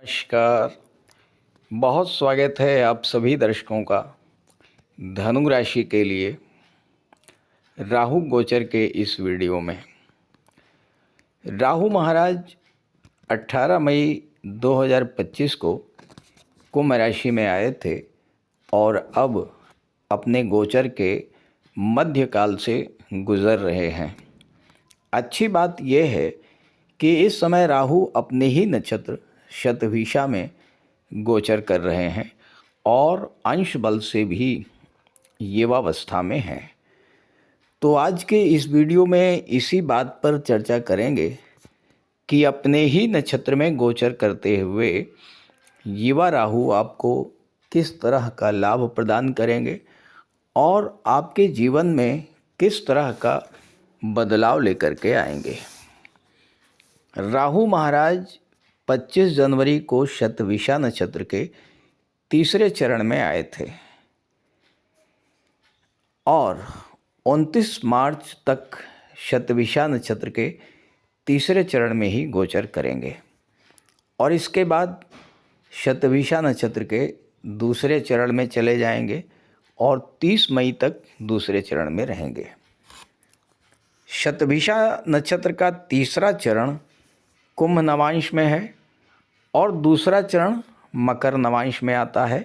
नमस्कार। बहुत स्वागत है आप सभी दर्शकों का धनु राशि के लिए राहु गोचर के इस वीडियो में। राहु महाराज 18 मई 2025 को कुंभ राशि में आए थे और अब अपने गोचर के मध्यकाल से गुजर रहे हैं। अच्छी बात यह है कि इस समय राहु अपने ही नक्षत्र शतभिषा में गोचर कर रहे हैं और अंश बल से भी युवावस्था में हैं। तो आज के इस वीडियो में इसी बात पर चर्चा करेंगे कि अपने ही नक्षत्र में गोचर करते हुए युवा राहु आपको किस तरह का लाभ प्रदान करेंगे और आपके जीवन में किस तरह का बदलाव लेकर के आएंगे। राहु महाराज 25 जनवरी को शतभिषा नक्षत्र के तीसरे चरण में आए थे और 29 मार्च तक शतभिषा नक्षत्र के तीसरे चरण में ही गोचर करेंगे और इसके बाद शतभिषा नक्षत्र के दूसरे चरण में चले जाएंगे और 30 मई तक दूसरे चरण में रहेंगे। शतभिषा नक्षत्र का तीसरा चरण कुंभ नवांश में है और दूसरा चरण मकर नवांश में आता है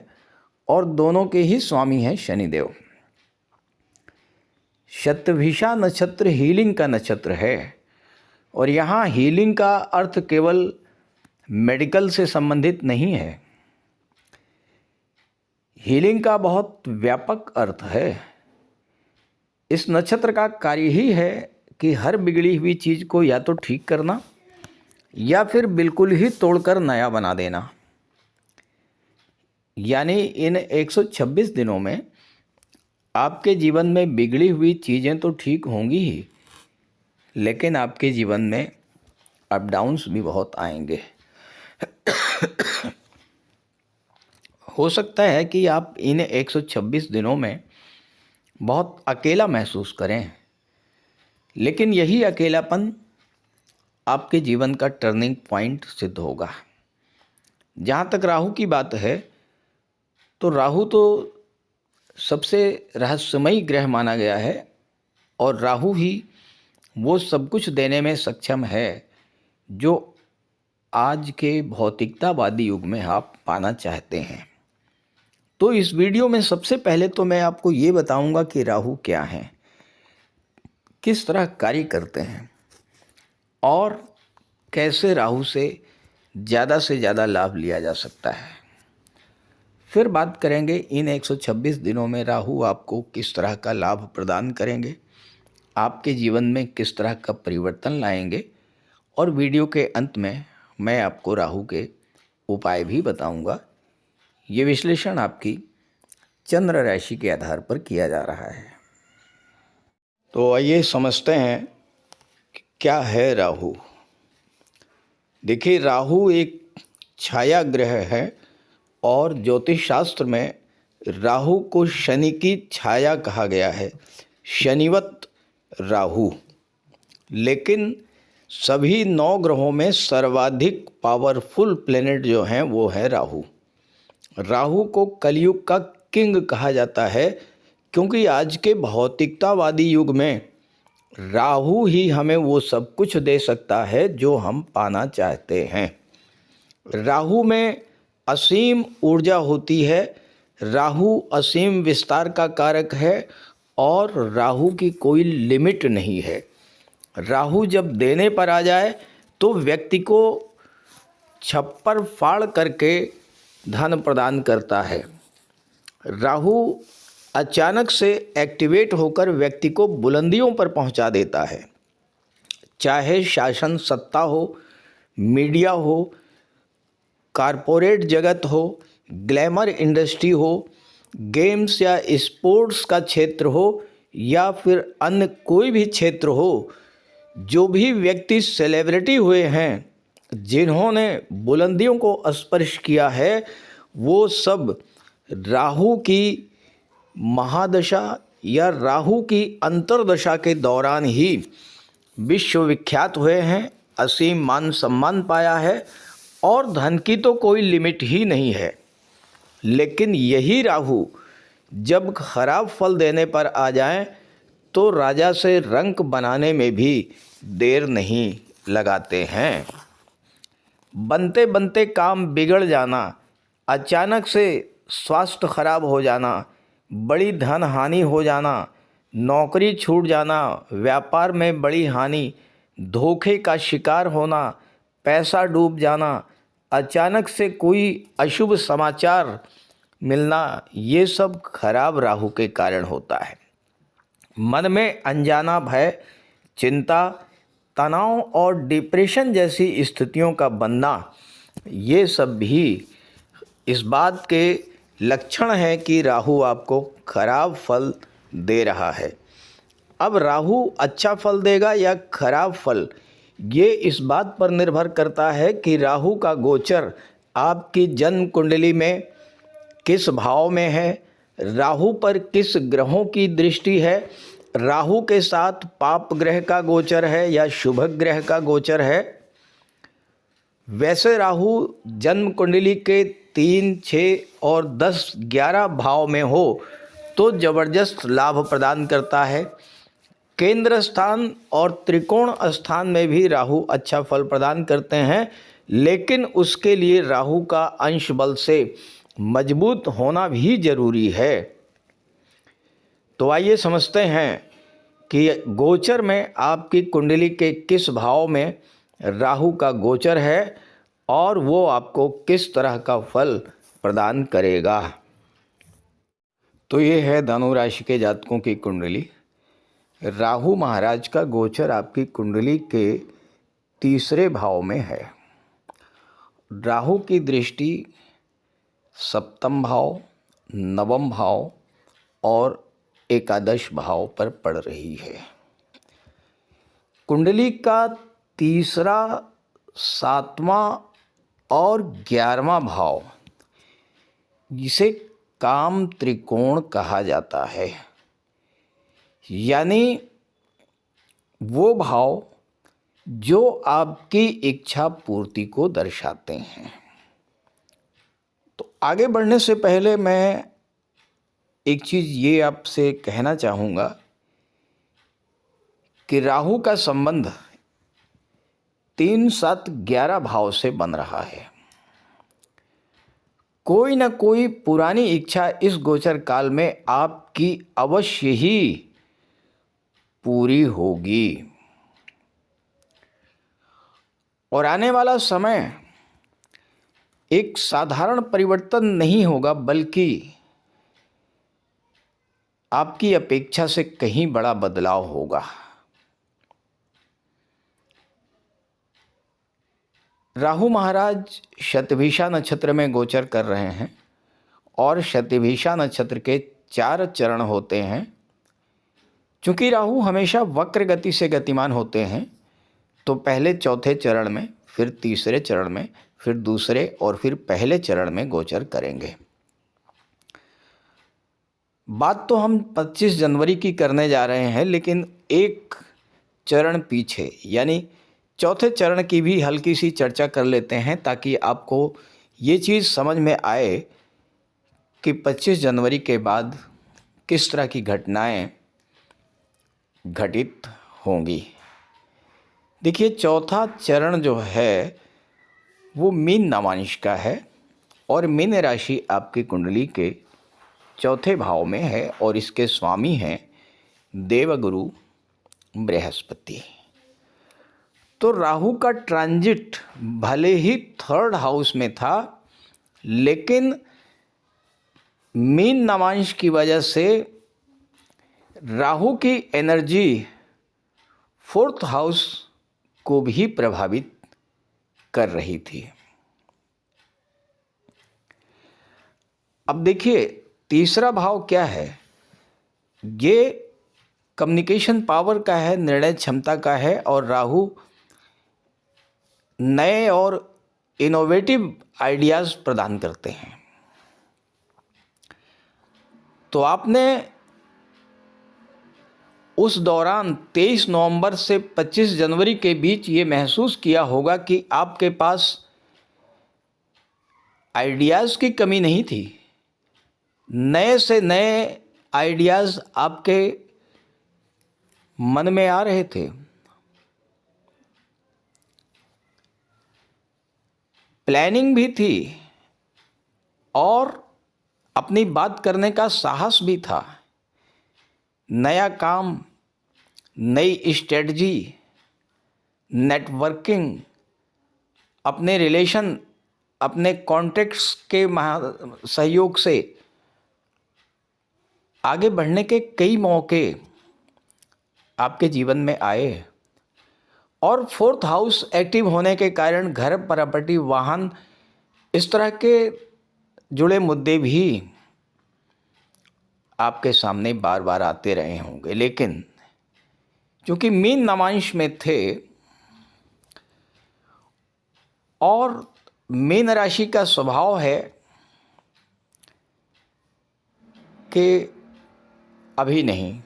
और दोनों के ही स्वामी हैं शनिदेव। शतभिषा नक्षत्र हीलिंग का नक्षत्र है और यहाँ हीलिंग का अर्थ केवल मेडिकल से संबंधित नहीं है। हीलिंग का बहुत व्यापक अर्थ है। इस नक्षत्र का कार्य ही है कि हर बिगड़ी हुई चीज़ को या तो ठीक करना या फिर बिल्कुल ही तोड़कर नया बना देना। यानी इन 126 दिनों में आपके जीवन में बिगड़ी हुई चीज़ें तो ठीक होंगी ही, लेकिन आपके जीवन में अप डाउन्स भी बहुत आएंगे। हो सकता है कि आप इन 126 दिनों में बहुत अकेला महसूस करें, लेकिन यही अकेलापन आपके जीवन का टर्निंग पॉइंट सिद्ध होगा। जहाँ तक राहु की बात है तो राहु तो सबसे रहस्यमयी ग्रह माना गया है और राहु ही वो सब कुछ देने में सक्षम है जो आज के भौतिकतावादी युग में आप पाना चाहते हैं। तो इस वीडियो में सबसे पहले तो मैं आपको ये बताऊंगा कि राहु क्या है, किस तरह कार्य करते हैं और कैसे राहु से ज़्यादा लाभ लिया जा सकता है। फिर बात करेंगे इन 126 दिनों में राहु आपको किस तरह का लाभ प्रदान करेंगे, आपके जीवन में किस तरह का परिवर्तन लाएंगे और वीडियो के अंत में मैं आपको राहु के उपाय भी बताऊंगा। ये विश्लेषण आपकी चंद्र राशि के आधार पर किया जा रहा है। तो आइए समझते हैं कि क्या है राहु। देखिए, राहु एक छाया ग्रह है और ज्योतिष शास्त्र में राहु को शनि की छाया कहा गया है, शनिवत राहु। लेकिन सभी 9 ग्रहों में सर्वाधिक पावरफुल प्लेनेट जो हैं वो है राहु। राहु को कलयुग का किंग कहा जाता है क्योंकि आज के भौतिकतावादी युग में राहु ही हमें वो सब कुछ दे सकता है जो हम पाना चाहते हैं। राहु में असीम ऊर्जा होती है, राहु असीम विस्तार का कारक है और राहु की कोई लिमिट नहीं है। राहु जब देने पर आ जाए तो व्यक्ति को छप्पर फाड़ करके धन प्रदान करता है। राहु अचानक से एक्टिवेट होकर व्यक्ति को बुलंदियों पर पहुंचा देता है। चाहे शासन सत्ता हो, मीडिया हो, कारपोरेट जगत हो, ग्लैमर इंडस्ट्री हो, गेम्स या स्पोर्ट्स का क्षेत्र हो या फिर अन्य कोई भी क्षेत्र हो, जो भी व्यक्ति सेलिब्रिटी हुए हैं, जिन्होंने बुलंदियों को स्पर्श किया है, वो सब राहु की महादशा या राहु की अंतर्दशा के दौरान ही विश्वविख्यात हुए हैं, असीम मान सम्मान पाया है और धन की तो कोई लिमिट ही नहीं है। लेकिन यही राहु जब खराब फल देने पर आ जाए तो राजा से रंक बनाने में भी देर नहीं लगाते हैं। बनते बनते काम बिगड़ जाना, अचानक से स्वास्थ्य खराब हो जाना, बड़ी धन हानि हो जाना, नौकरी छूट जाना, व्यापार में बड़ी हानि, धोखे का शिकार होना, पैसा डूब जाना, अचानक से कोई अशुभ समाचार मिलना, ये सब खराब राहु के कारण होता है। मन में अनजाना भय, चिंता, तनाव और डिप्रेशन जैसी स्थितियों का बनना, ये सब भी इस बात के लक्षण है कि राहु आपको खराब फल दे रहा है। अब राहु अच्छा फल देगा या खराब फल, ये इस बात पर निर्भर करता है कि राहु का गोचर आपकी जन्म कुंडली में किस भाव में है, राहु पर किस ग्रहों की दृष्टि है, राहु के साथ पाप ग्रह का गोचर है या शुभ ग्रह का गोचर है। वैसे राहु जन्म कुंडली के 3, 6 और 10, 11 भाव में हो तो ज़बरदस्त लाभ प्रदान करता है। केंद्र स्थान और त्रिकोण स्थान में भी राहु अच्छा फल प्रदान करते हैं, लेकिन उसके लिए राहु का अंश बल से मजबूत होना भी जरूरी है। तो आइए समझते हैं कि गोचर में आपकी कुंडली के किस भाव में राहु का गोचर है और वो आपको किस तरह का फल प्रदान करेगा। तो ये है धनु राशि के जातकों की कुंडली। राहु महाराज का गोचर आपकी कुंडली के 3रे भाव में है। राहु की दृष्टि 7म भाव, 9वें भाव और 11 भाव पर पड़ रही है। कुंडली का 3रा, 7वां और 11वां भाव, जिसे काम त्रिकोण कहा जाता है, यानी वो भाव जो आपकी इच्छा पूर्ति को दर्शाते हैं। तो आगे बढ़ने से पहले मैं एक चीज़ ये आपसे कहना चाहूँगा कि राहु का संबंध 3, 7, 11 भाव से बन रहा है। कोई ना कोई पुरानी इच्छा इस गोचर काल में आपकी अवश्य ही पूरी होगी और आने वाला समय एक साधारण परिवर्तन नहीं होगा, बल्कि आपकी अपेक्षा से कहीं बड़ा बदलाव होगा। राहु महाराज शतभिषा नक्षत्र में गोचर कर रहे हैं और शतभिषा नक्षत्र के 4 चरण होते हैं। चूँकि राहु हमेशा वक्र गति से गतिमान होते हैं, तो पहले 4थे चरण में, फिर 3रे चरण में, फिर 2रे और फिर पहले चरण में गोचर करेंगे। बात तो हम 25 जनवरी की करने जा रहे हैं, लेकिन एक चरण पीछे यानी 4थे चरण की भी हल्की सी चर्चा कर लेते हैं, ताकि आपको ये चीज़ समझ में आए कि 25 जनवरी के बाद किस तरह की घटनाएं घटित होंगी। देखिए, 4था चरण जो है वो मीन नवांश का है और मीन राशि आपकी कुंडली के 4थे भाव में है और इसके स्वामी हैं देवगुरु बृहस्पति। तो राहु का ट्रांजिट भले ही 3rd हाउस में था, लेकिन मीन नवांश की वजह से राहु की एनर्जी 4th हाउस को भी प्रभावित कर रही थी। अब देखिए, 3रा भाव क्या है? ये कम्युनिकेशन पावर का है, निर्णय क्षमता का है और राहु नए और इनोवेटिव आइडियाज़ प्रदान करते हैं। तो आपने उस दौरान 23 नवंबर से 25 जनवरी के बीच ये महसूस किया होगा कि आपके पास आइडियाज़ की कमी नहीं थी, नए से नए आइडियाज़ आपके मन में आ रहे थे। प्लानिंग भी थी और अपनी बात करने का साहस भी था। नया काम, नई स्ट्रेटजी, नेटवर्किंग, अपने रिलेशन, अपने कॉन्टेक्ट्स के सहयोग से आगे बढ़ने के कई मौके आपके जीवन में आए। और फोर्थ हाउस एक्टिव होने के कारण घर, प्रॉपर्टी, वाहन, इस तरह के जुड़े मुद्दे भी आपके सामने बार बार आते रहे होंगे। लेकिन चूंकि मीन नवांश में थे और मीन राशि का स्वभाव है कि अभी नहीं,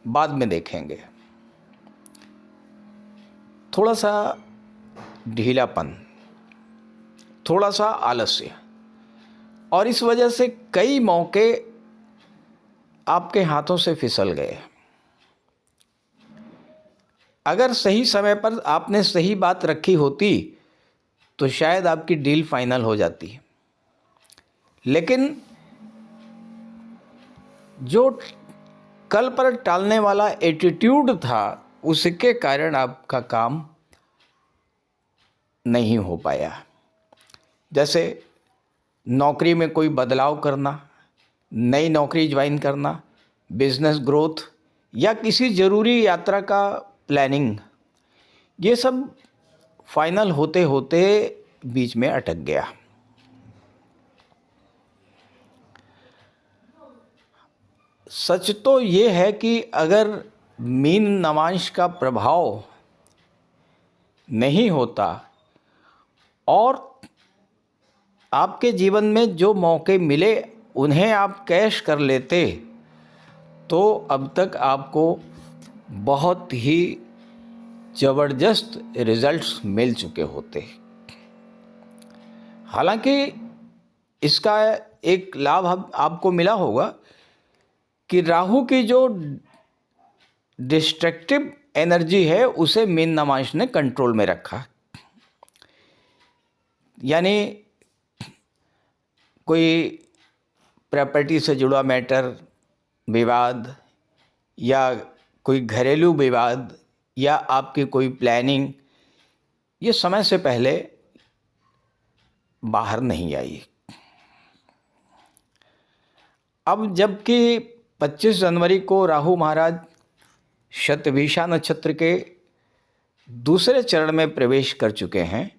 बाद में देखेंगे, थोड़ा सा ढीलापन, थोड़ा सा आलस्य, और इस वजह से कई मौके आपके हाथों से फिसल गए। अगर सही समय पर आपने सही बात रखी होती तो शायद आपकी डील फाइनल हो जाती। लेकिन जो कल पर टालने वाला एटीट्यूड था, उसके कारण आपका काम नहीं हो पाया। जैसे नौकरी में कोई बदलाव करना, नई नौकरी ज्वाइन करना, बिजनेस ग्रोथ या किसी ज़रूरी यात्रा का प्लानिंग, ये सब फाइनल होते होते बीच में अटक गया। सच तो ये है कि अगर मीन नवांश का प्रभाव नहीं होता और आपके जीवन में जो मौके मिले उन्हें आप कैश कर लेते तो अब तक आपको बहुत ही ज़बरदस्त रिजल्ट्स मिल चुके होते। हालांकि इसका एक लाभ आपको मिला होगा कि राहु की जो डिस्ट्रक्टिव एनर्जी है उसे मीन नवांश ने कंट्रोल में रखा। यानी कोई प्रॉपर्टी से जुड़ा मैटर, विवाद, या कोई घरेलू विवाद, या आपकी कोई प्लानिंग, ये समय से पहले बाहर नहीं आई। अब जबकि 25 जनवरी को राहु महाराज शतभिषा नक्षत्र के दूसरे चरण में प्रवेश कर चुके हैं,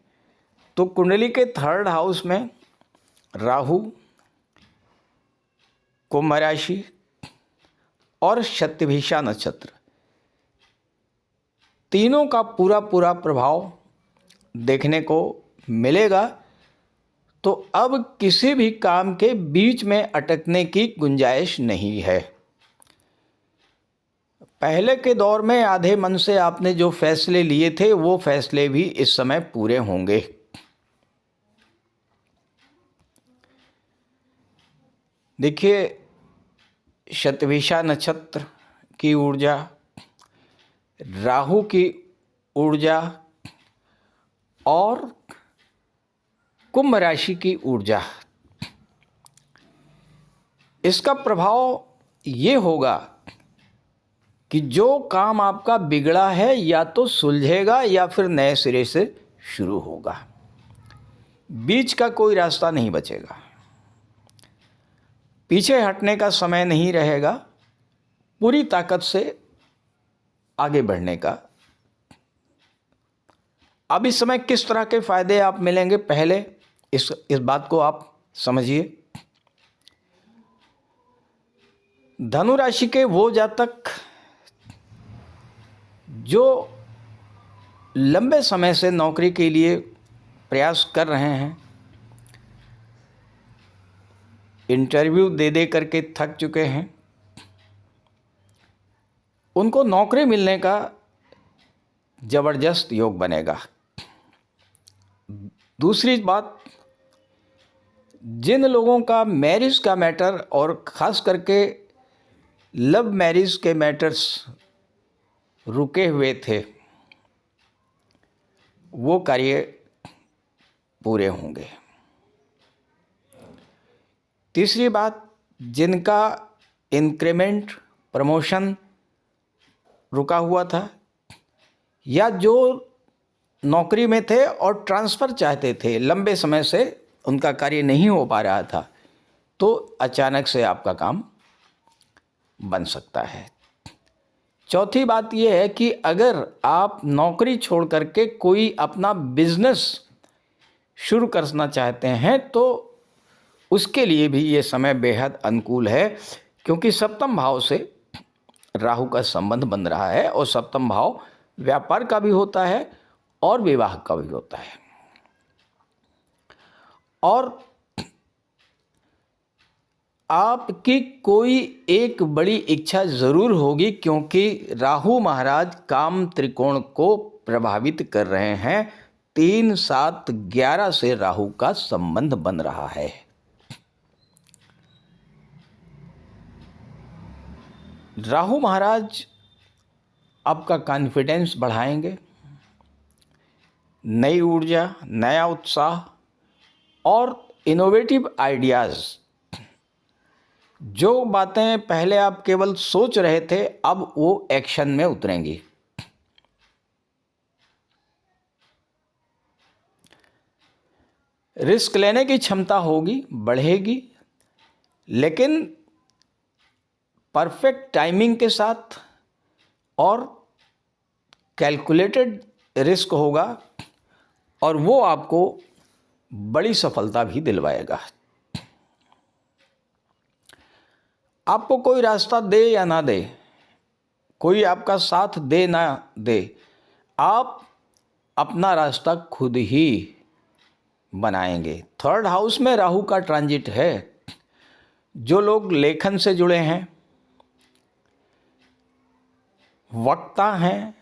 तो कुंडली के थर्ड हाउस में राहु, कुंभ राशि और शतभिषा नक्षत्र, तीनों का पूरा पूरा प्रभाव देखने को मिलेगा। तो अब किसी भी काम के बीच में अटकने की गुंजाइश नहीं है। पहले के दौर में आधे मन से आपने जो फैसले लिए थे वो फैसले भी इस समय पूरे होंगे। देखिए, शतभिषा नक्षत्र की ऊर्जा, राहु की ऊर्जा और कुंभ राशि की ऊर्जा, इसका प्रभाव ये होगा कि जो काम आपका बिगड़ा है या तो सुलझेगा या फिर नए सिरे से शुरू होगा। बीच का कोई रास्ता नहीं बचेगा। पीछे हटने का समय नहीं रहेगा, पूरी ताकत से आगे बढ़ने का। अब इस समय किस तरह के फायदे आप मिलेंगे, पहले इस बात को आप समझिए। धनु राशि के वो जातक जो लंबे समय से नौकरी के लिए प्रयास कर रहे हैं, इंटरव्यू दे दे करके थक चुके हैं, उनको नौकरी मिलने का ज़बरदस्त योग बनेगा। दूसरी बात, जिन लोगों का मैरिज का मैटर और ख़ास करके लव मैरिज के मैटर्स रुके हुए थे, वो कार्य पूरे होंगे। तीसरी बात, जिनका इंक्रीमेंट प्रमोशन रुका हुआ था या जो नौकरी में थे और ट्रांसफ़र चाहते थे, लंबे समय से उनका कार्य नहीं हो पा रहा था, तो अचानक से आपका काम बन सकता है। चौथी बात यह है कि अगर आप नौकरी छोड़ करके कोई अपना बिजनेस शुरू करना चाहते हैं तो उसके लिए भी ये समय बेहद अनुकूल है, क्योंकि सप्तम भाव से राहु का संबंध बन रहा है और सप्तम भाव व्यापार का भी होता है और विवाह का भी होता है। और आपकी कोई एक बड़ी इच्छा ज़रूर होगी, क्योंकि राहु महाराज काम त्रिकोण को प्रभावित कर रहे हैं। 3, 7, 11 से राहु का संबंध बन रहा है। राहु महाराज आपका कॉन्फिडेंस बढ़ाएंगे, नई ऊर्जा, नया उत्साह और इनोवेटिव आइडियाज़। जो बातें पहले आप केवल सोच रहे थे, अब वो एक्शन में उतरेंगी। रिस्क लेने की क्षमता होगी, बढ़ेगी, लेकिन परफेक्ट टाइमिंग के साथ और कैलकुलेटेड रिस्क होगा और वो आपको बड़ी सफलता भी दिलवाएगा। आपको कोई रास्ता दे या ना दे, कोई आपका साथ दे ना दे, आप अपना रास्ता खुद ही बनाएंगे। 3rd हाउस में राहु का ट्रांजिट है। जो लोग लेखन से जुड़े हैं, वक्ता हैं,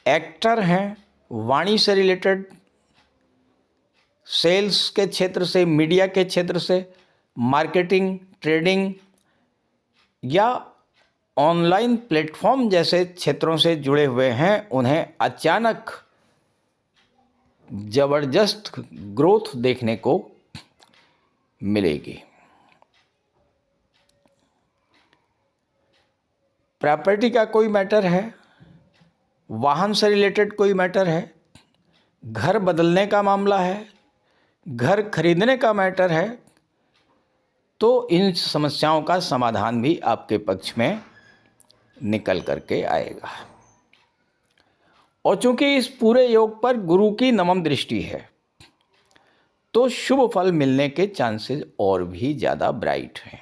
एक्टर हैं, वाणी से रिलेटेड, सेल्स के क्षेत्र से, मीडिया के क्षेत्र से, मार्केटिंग, ट्रेडिंग या ऑनलाइन प्लेटफॉर्म जैसे क्षेत्रों से जुड़े हुए हैं, उन्हें अचानक जबरदस्त ग्रोथ देखने को मिलेगी। प्रॉपर्टी का कोई मैटर है, वाहन से रिलेटेड कोई मैटर है, घर बदलने का मामला है, घर खरीदने का मैटर है, तो इन समस्याओं का समाधान भी आपके पक्ष में निकल करके आएगा। और चूंकि इस पूरे योग पर गुरु की नवम दृष्टि है, तो शुभ फल मिलने के चांसेस और भी ज़्यादा ब्राइट हैं।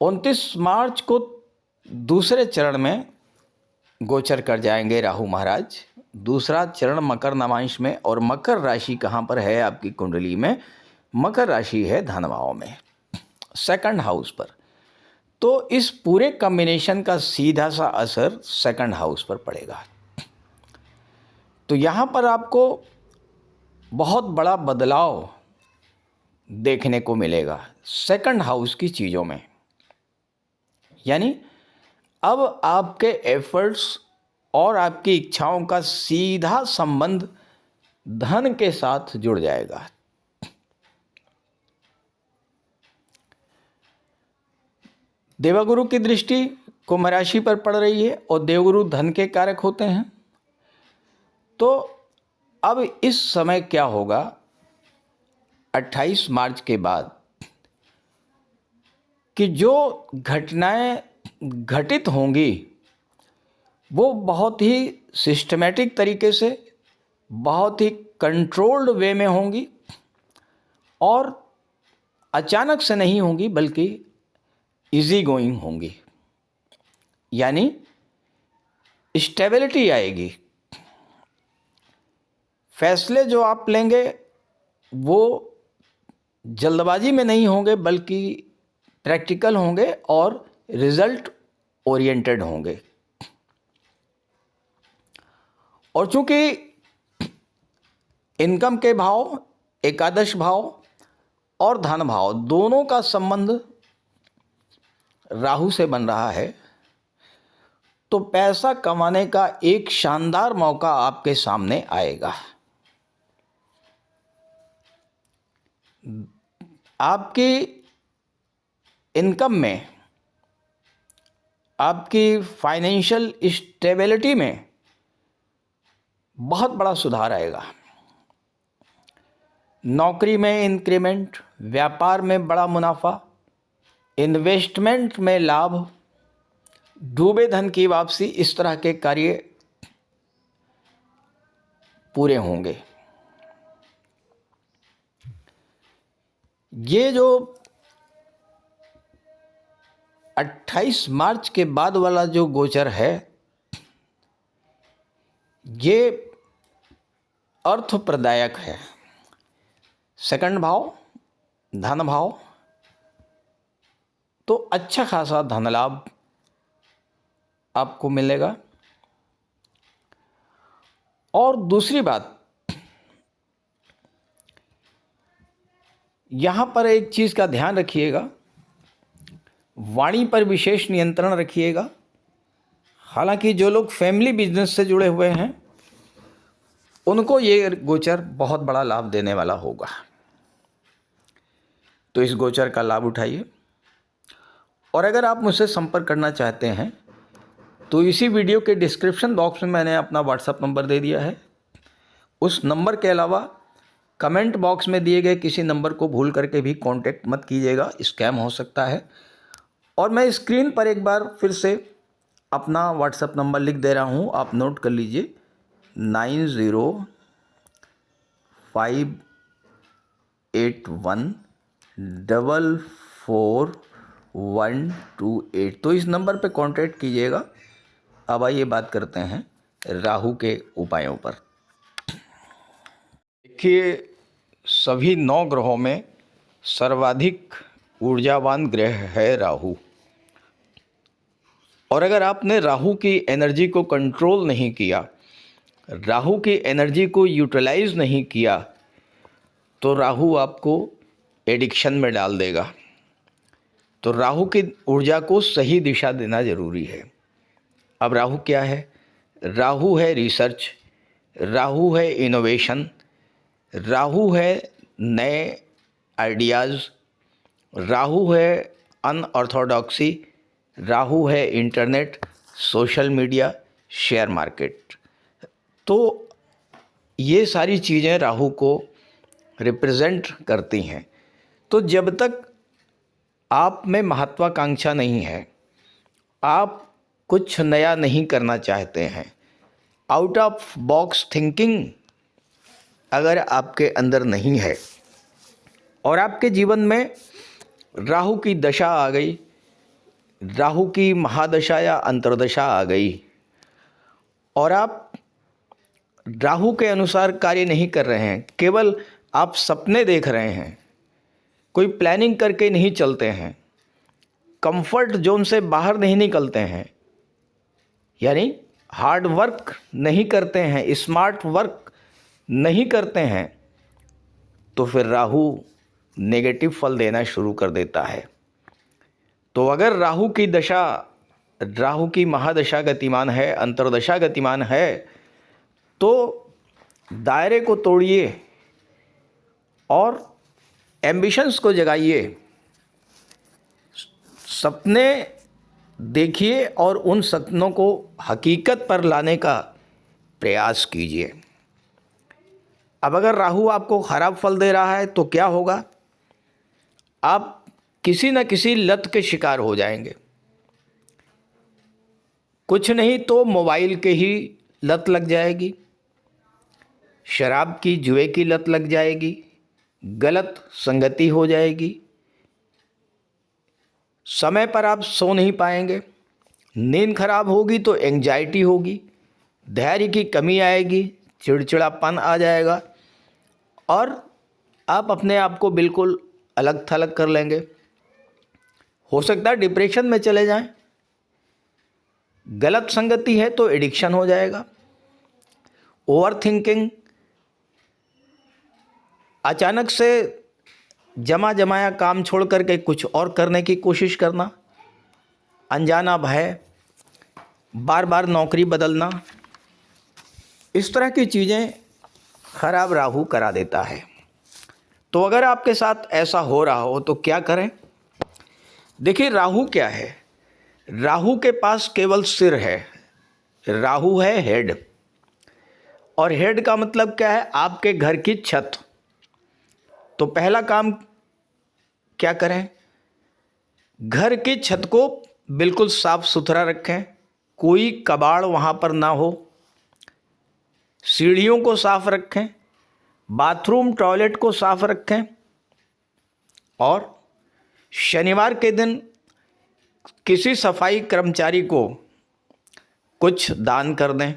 29 मार्च को दूसरे चरण में गोचर कर जाएंगे राहु महाराज। दूसरा चरण मकर नवांश में, और मकर राशि कहाँ पर है आपकी कुंडली में? मकर राशि है धन भाव में, 2nd हाउस पर। तो इस पूरे कॉम्बिनेशन का सीधा सा असर 2nd हाउस पर पड़ेगा। तो यहाँ पर आपको बहुत बड़ा बदलाव देखने को मिलेगा 2nd हाउस की चीज़ों में। यानी अब आपके एफर्ट्स और आपकी इच्छाओं का सीधा संबंध धन के साथ जुड़ जाएगा। देवगुरु की दृष्टि कुंभ राशि पर पड़ रही है और देवगुरु धन के कारक होते हैं। तो अब इस समय क्या होगा 28 मार्च के बाद, कि जो घटनाएं घटित होंगी वो बहुत ही सिस्टमैटिक तरीके से, बहुत ही कंट्रोल्ड वे में होंगी और अचानक से नहीं होंगी, बल्कि इजी गोइंग होंगी। यानी स्टेबिलिटी आएगी। फैसले जो आप लेंगे वो जल्दबाजी में नहीं होंगे, बल्कि प्रैक्टिकल होंगे और रिजल्ट ओरिएंटेड होंगे। और चूंकि इनकम के भाव, एकादश भाव और धन भाव दोनों का संबंध राहु से बन रहा है, तो पैसा कमाने का एक शानदार मौका आपके सामने आएगा। आपकी इनकम में, आपकी फाइनेंशियल स्टेबिलिटी में बहुत बड़ा सुधार आएगा। नौकरी में इंक्रीमेंट, व्यापार में बड़ा मुनाफा, इन्वेस्टमेंट में लाभ, डूबे धन की वापसी, इस तरह के कार्य पूरे होंगे। ये जो 28 मार्च के बाद वाला जो गोचर है, ये अर्थप्रदायक है। सेकंड भाव, धन भाव, तो अच्छा खासा धन लाभ आपको मिलेगा। और दूसरी बात, यहाँ पर एक चीज़ का ध्यान रखिएगा, वाणी पर विशेष नियंत्रण रखिएगा। हालांकि जो लोग फैमिली बिजनेस से जुड़े हुए हैं उनको ये गोचर बहुत बड़ा लाभ देने वाला होगा, तो इस गोचर का लाभ उठाइए। और अगर आप मुझसे संपर्क करना चाहते हैं तो इसी वीडियो के डिस्क्रिप्शन बॉक्स में मैंने अपना व्हाट्सएप नंबर दे दिया है। उस नंबर के अलावा कमेंट बॉक्स में दिए गए किसी नंबर को भूल करके भी कांटेक्ट मत कीजिएगा, स्कैम हो सकता है। और मैं स्क्रीन पर एक बार फिर से अपना व्हाट्सएप नंबर लिख दे रहा हूँ, आप नोट कर लीजिए, 9058144128। तो इस नंबर पे कांटेक्ट कीजिएगा। अब आइए बात करते हैं राहु के उपायों पर। देखिए, सभी 9 ग्रहों में सर्वाधिक ऊर्जावान ग्रह है राहु। और अगर आपने राहु की एनर्जी को कंट्रोल नहीं किया, राहु की एनर्जी को यूटिलाइज नहीं किया, तो राहु आपको एडिक्शन में डाल देगा। तो राहु की ऊर्जा को सही दिशा देना जरूरी है। अब राहु क्या है? राहु है रिसर्च, राहु है इनोवेशन, राहु है नए आइडियाज़, राहु है अनऑर्थोडॉक्सी, राहु है internet, social media, share market. तो ये सारी चीज़ें राहु को रिप्रेजेंट करती हैं। तो जब तक आप में महत्वाकांक्षा नहीं है, आप कुछ नया नहीं करना चाहते हैं, आउट ऑफ बॉक्स थिंकिंग अगर आपके अंदर नहीं है और आपके जीवन में राहु की दशा आ गई, राहु की महादशा या अंतर्दशा आ गई, और आप राहु के अनुसार कार्य नहीं कर रहे हैं, केवल आप सपने देख रहे हैं, कोई प्लानिंग करके नहीं चलते हैं, कंफर्ट जोन से बाहर नहीं निकलते हैं, यानी हार्ड वर्क नहीं करते हैं, स्मार्ट वर्क नहीं करते हैं, तो फिर राहु नेगेटिव फल देना शुरू कर देता है। तो अगर राहु की दशा, राहु की महादशा गतिमान है, अंतर्दशा गतिमान है, तो दायरे को तोड़िए और एम्बिशंस को जगाइए, सपने देखिए और उन सपनों को हकीकत पर लाने का प्रयास कीजिए। अब अगर राहु आपको खराब फल दे रहा है तो क्या होगा? आप किसी न किसी लत के शिकार हो जाएंगे। कुछ नहीं तो मोबाइल के ही लत लग जाएगी, शराब की, जुए की लत लग जाएगी, गलत संगति हो जाएगी, समय पर आप सो नहीं पाएंगे, नींद खराब होगी तो एंजाइटी होगी, धैर्य की कमी आएगी, चिड़चिड़ापन आ जाएगा और आप अपने आप को बिल्कुल अलग थलग कर लेंगे। हो सकता है डिप्रेशन में चले जाएं। गलत संगति है तो एडिक्शन हो जाएगा। ओवर थिंकिंग अचानक से जमा जमाया काम छोड़ करके कुछ और करने की कोशिश करना, अनजाना भय, बार बार नौकरी बदलना, इस तरह की चीज़ें खराब राहु करा देता है। तो अगर आपके साथ ऐसा हो रहा हो तो क्या करें? देखिए, राहु क्या है? राहु के पास केवल सिर है, राहु है हेड। और हेड का मतलब क्या है? आपके घर की छत। तो पहला काम क्या करें? घर की छत को बिल्कुल साफ सुथरा रखें, कोई कबाड़ वहाँ पर ना हो, सीढ़ियों को साफ रखें, बाथरूम टॉयलेट को साफ रखें, और शनिवार के दिन किसी सफाई कर्मचारी को कुछ दान कर दें।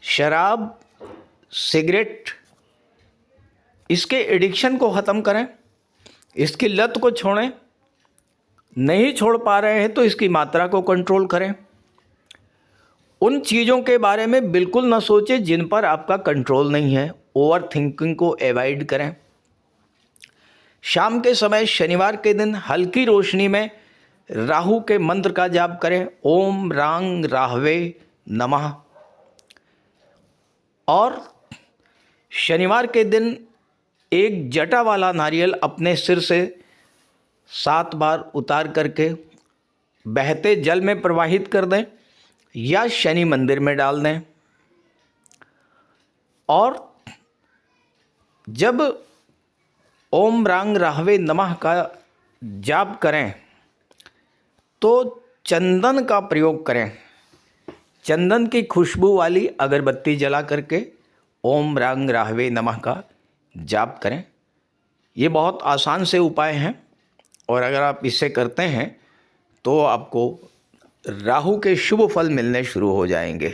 शराब, सिगरेट, इसके एडिक्शन को ख़त्म करें, इसकी लत को छोड़ें। नहीं छोड़ पा रहे हैं तो इसकी मात्रा को कंट्रोल करें। उन चीज़ों के बारे में बिल्कुल ना सोचें जिन पर आपका कंट्रोल नहीं है। ओवर थिंकिंग को अवॉइड करें। शाम के समय शनिवार के दिन हल्की रोशनी में राहु के मंत्र का जाप करें, ओम रांग राहवे नमः। और शनिवार के दिन एक जटा वाला नारियल अपने सिर से 7 बार उतार करके बहते जल में प्रवाहित कर दें या शनि मंदिर में डाल दें। और जब ओम रांग राहवे नमः का जाप करें तो चंदन का प्रयोग करें। चंदन की खुशबू वाली अगरबत्ती जला करके ओम रांग राहवे नमः का जाप करें। ये बहुत आसान से उपाय हैं और अगर आप इसे करते हैं तो आपको राहु के शुभ फल मिलने शुरू हो जाएंगे।